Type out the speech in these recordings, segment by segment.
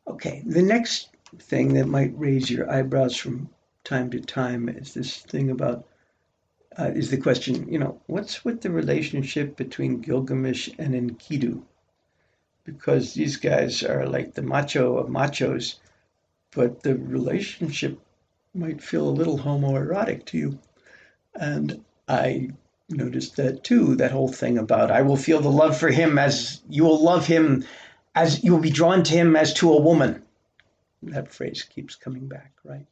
Okay, the next thing that might raise your eyebrows from time to time is this thing about is the question, what's with the relationship between Gilgamesh and Enkidu? Because these guys are like the macho of machos, but the relationship might feel a little homoerotic to you. And I noticed that too, that whole thing about I will feel the love for him as you will love him, as you will be drawn to him as to a woman. That phrase keeps coming back, right?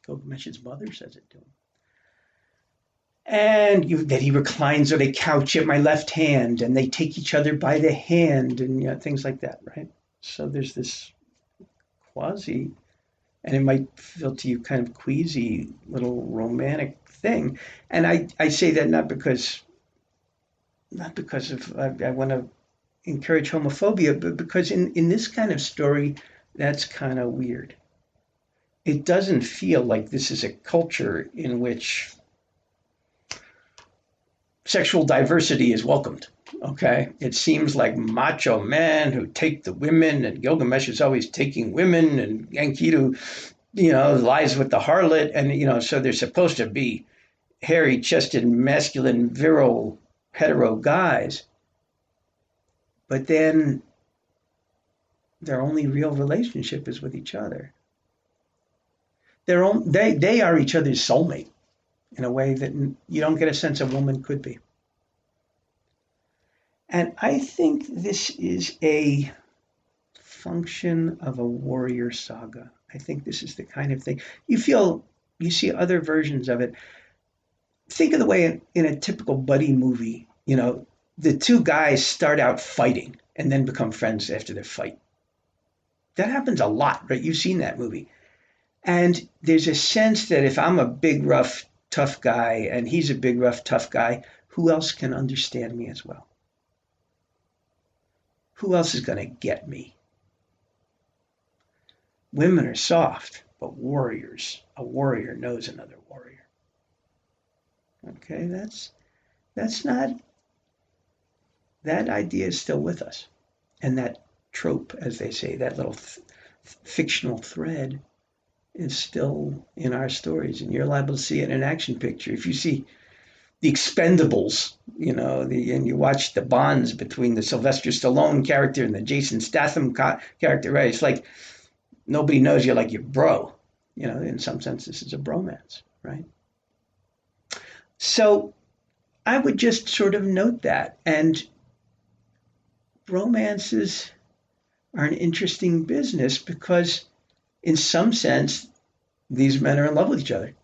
Gilgamesh's mother says it to him. And that he reclines on a couch at my left hand, and they take each other by the hand, and things like that, right? So there's this quasi, and it might feel to you kind of queasy little romantic thing. And I say that not because of I want to encourage homophobia, but because in this kind of story, that's kind of weird. It doesn't feel like this is a culture in which sexual diversity is welcomed. Okay, it seems like macho men who take the women, and Gilgamesh is always taking women, and Enkidu, lies with the harlot, and so they're supposed to be hairy-chested, masculine, virile, hetero guys, but then their only real relationship is with each other. They are each other's soulmate in a way that you don't get a sense a woman could be. And I think this is a function of a warrior saga. I think this is the kind of thing you see other versions of it. Think of the way in a typical buddy movie, the two guys start out fighting and then become friends after their fight. That happens a lot, right? You've seen that movie. And there's a sense that if I'm a big, rough, tough guy and he's a big, rough, tough guy, who else can understand me as well? Who else is going to get me? Women are soft, but a warrior knows another warrior. Okay, that's not, that idea is still with us. And that trope, as they say, that little fictional thread is still in our stories. And you're liable to see it in an action picture. If you see the Expendables, and you watch the bonds between the Sylvester Stallone character and the Jason Statham character, right? It's like nobody knows you like your bro. In some sense, this is a bromance, right? So I would just sort of note that. And romances are an interesting business because, in some sense, these men are in love with each other.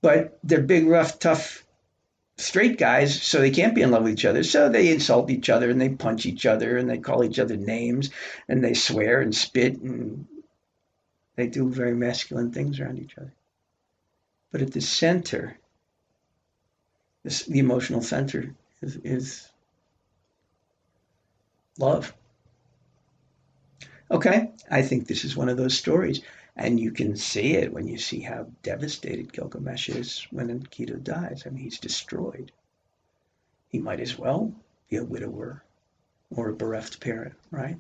But they're big, rough, tough, straight guys, so they can't be in love with each other. So they insult each other and they punch each other and they call each other names and they swear and spit and they do very masculine things around each other. But at the center, the emotional center is love. Okay, I think this is one of those stories. And you can see it when you see how devastated Gilgamesh is when Enkidu dies. I mean, he's destroyed. He might as well be a widower or a bereft parent, right?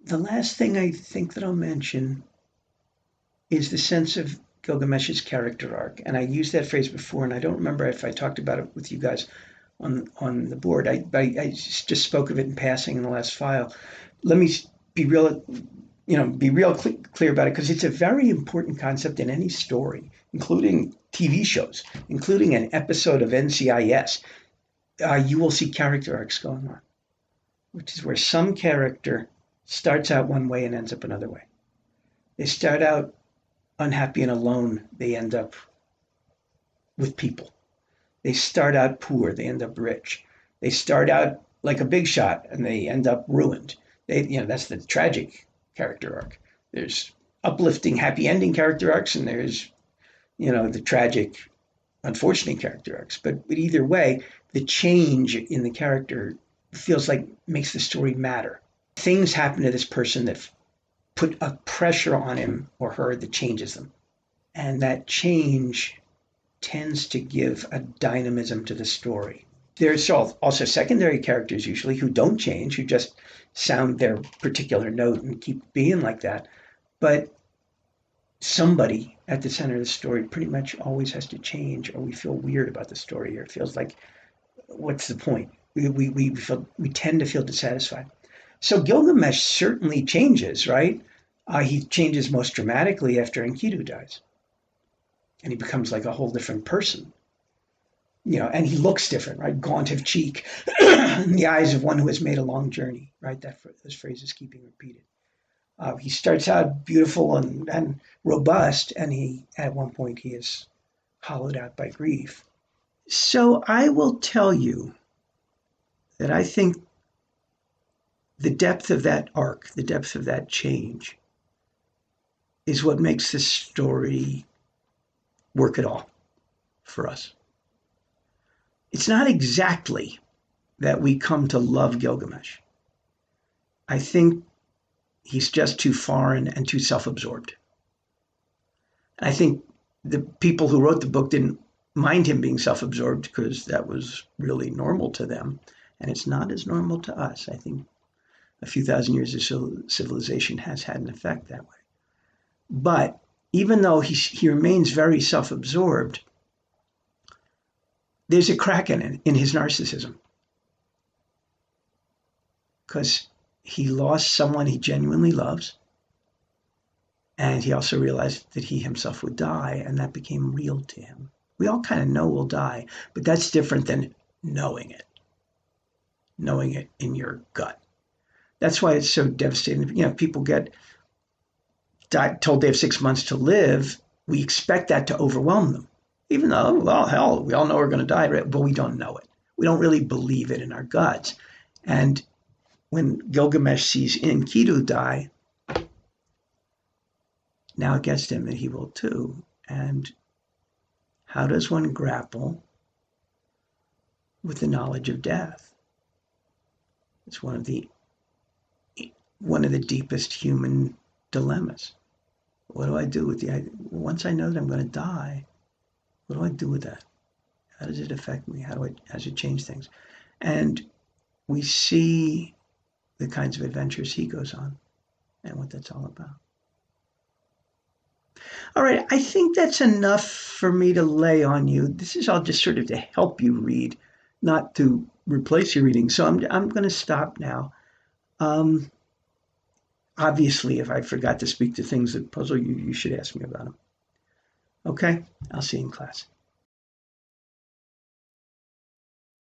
The last thing I think that I'll mention is the sense of Gilgamesh's character arc. And I used that phrase before, and I don't remember if I talked about it with you guys on the board. I just spoke of it in passing in the last file. Let me be real clear about it, because it's a very important concept in any story, including TV shows, including an episode of NCIS. You will see character arcs going on, which is where some character starts out one way and ends up another way. They start out unhappy and alone. They end up with people. They start out poor. They end up rich. They start out like a big shot and they end up ruined. That's the tragic character arc. There's uplifting, happy ending character arcs, and there's, the tragic, unfortunate character arcs. But either way, the change in the character feels like makes the story matter. Things happen to this person that put a pressure on him or her that changes them. And that change tends to give a dynamism to the story. There's also secondary characters usually who don't change, who just, sound their particular note and keep being like that. But somebody at the center of the story pretty much always has to change, or we feel weird about the story, or it feels like, what's the point? We tend to feel dissatisfied. So Gilgamesh certainly changes, right? He changes most dramatically after Enkidu dies, and he becomes like a whole different person. And he looks different, right? Gaunt of cheek, in the eyes of one who has made a long journey, right? Those phrases keeping repeated. He starts out beautiful and robust, and at one point he is hollowed out by grief. So I will tell you that I think the depth of that arc, the depth of that change, is what makes this story work at all for us. It's not exactly that we come to love Gilgamesh. I think he's just too foreign and too self absorbed. I think the people who wrote the book didn't mind him being self absorbed because that was really normal to them. And it's not as normal to us. I think a few thousand years of civilization has had an effect that way. But even though he remains very self absorbed, there's a crack in it, in his narcissism. Because he lost someone he genuinely loves. And he also realized that he himself would die, and that became real to him. We all kind of know we'll die, but that's different than knowing it in your gut. That's why it's so devastating. People get told they have 6 months to live. We expect that to overwhelm them, even though, well, hell, we all know we're going to die, right? But we don't know it. We don't really believe it in our guts. And when Gilgamesh sees Enkidu die, now it gets to him that he will too. And how does one grapple with the knowledge of death? It's one of the deepest human dilemmas. What do I do with once I know that I'm going to die? What do I do with that? How does it affect me? How does it change things? And we see the kinds of adventures he goes on and what that's all about. All right, I think that's enough for me to lay on you. This is all just sort of to help you read, not to replace your reading. So I'm going to stop now. Obviously, if I forgot to speak to things that puzzle you, you should ask me about them. Okay, I'll see you in class.